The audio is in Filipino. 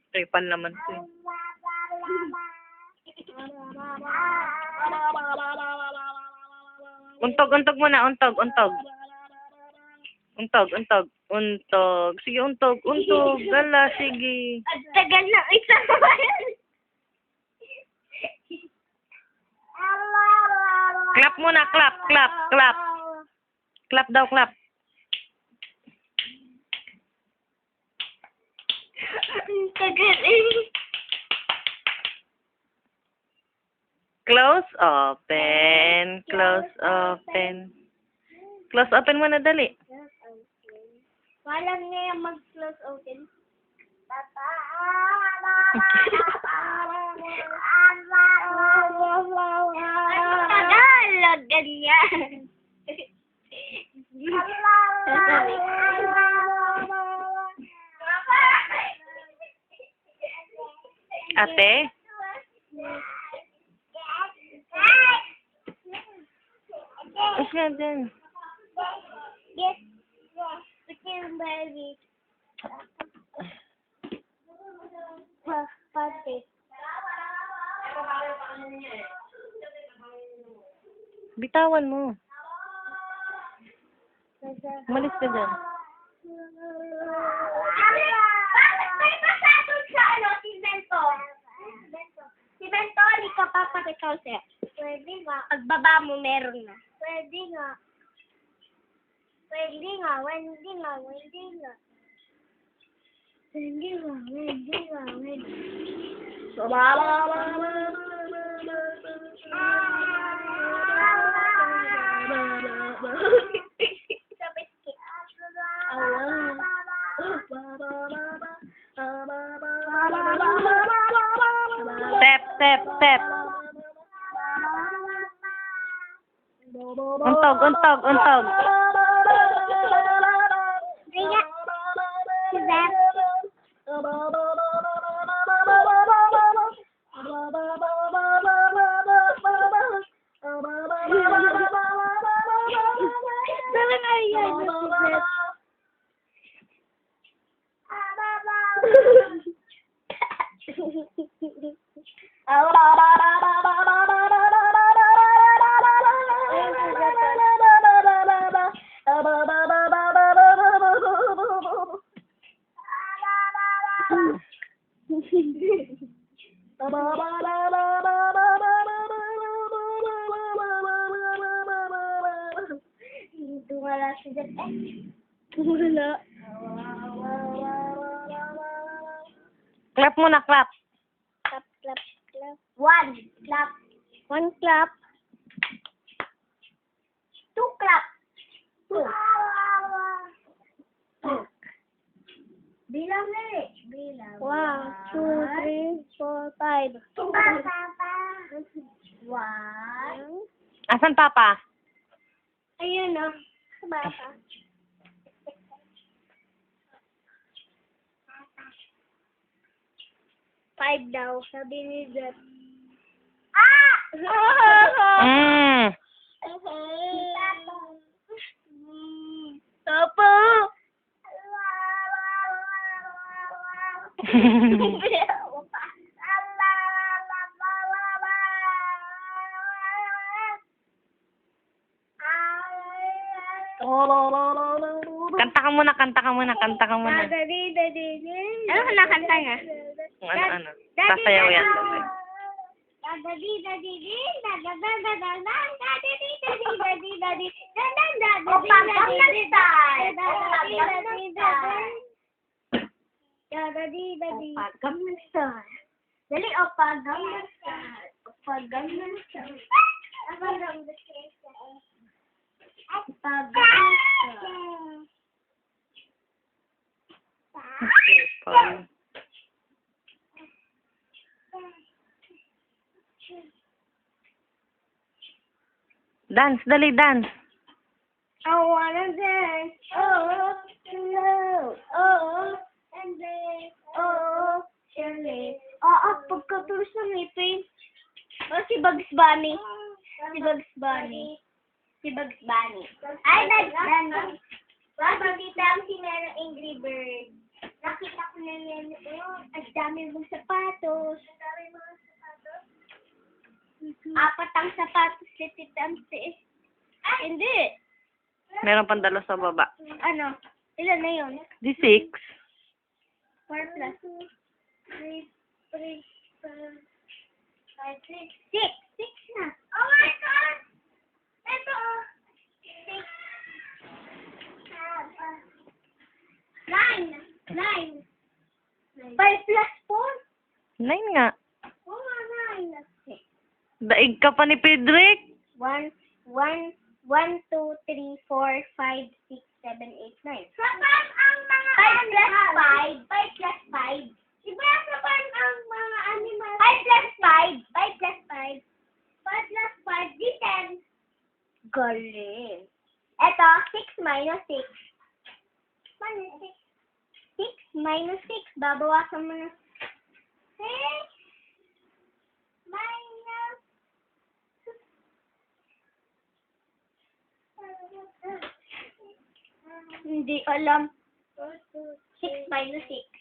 Tripan naman ko eh. Untog muna, untog. Untog. Sige, untog. Gala, sige. Ang tagal na isa ba yan? Clap muna, clap. Clap daw, clap. Ang tagal eh. Close, open. Close, open muna, dali. Walang nga yung mag-close open. Ang tagal, ganyan. Ate? Siya dyan. Yes. Okay, baby. Pati. Bitawan mo. Umalis ka dyan. Bakit may pasatod sa si Bento? Si Bento, hindi ka papakita ko siya. Pwede nga. Pagbaba mo, meron na. Pwede nga. Step. Untog. Sige. Si Beth. Saan na yan? Wala si Beth. Wala. Clap muna, clap. Clap, clap, clap. One, clap. One clap. Two clap. Two. Two. Bilang ulit. Bilang. 1, 2, 3, 4, 5. One. Asan papa? Ayun o. Baba. 5 daw, sabi ni Jeff. Ah! Mm. Papa! Kanta ka muna, kanta ka muna, kanta ka muna. Ano kinakanta nga? Kung ano. Sasayaw yan. Dali, Opa, Gangnam Style. Opa, Gangnam Style. Opa, Gangnam Style. Opa, Gangnam Style. Dance, dali, dance. I wanna dance. Oh, no. Oh, and then, oh, Shirley. Pagkatulos ng ngipin. Oh, si Bugs Bunny. Si Bugs Bunny. Si Bugs Bunny. Ay, nag-ano. Nakita ang si Merong Angry Bird. Nakita ko na yan. Ang dami mong sapatos. Ang dami mong sapatos? 4 ang sapatos ni Titamsi. Hindi. Meron pang dalo sa baba. Ano? Ilan na yun? Di 6. 4 plus 2. 3, 4, 5, 6. 6 na. Oh my God! Ito oh. 6. 9. 5 plus 4? 9 nga. Oo nga, 9. Daig ka pa ni Pedrick. 1, 2, 3, 4, 5, 6, 7, 8, 9. Sapan ang mga 5 plus 5. 5 plus 5. Diba sapan ang mga animal? 5 plus 5. 5 plus 5. 5 plus 5, di 10. Galing. Eto, 6 minus 6. Minus 6. 6 minus 6. Babawasan mo na. 6 minus Hindi alam. 6 minus 6.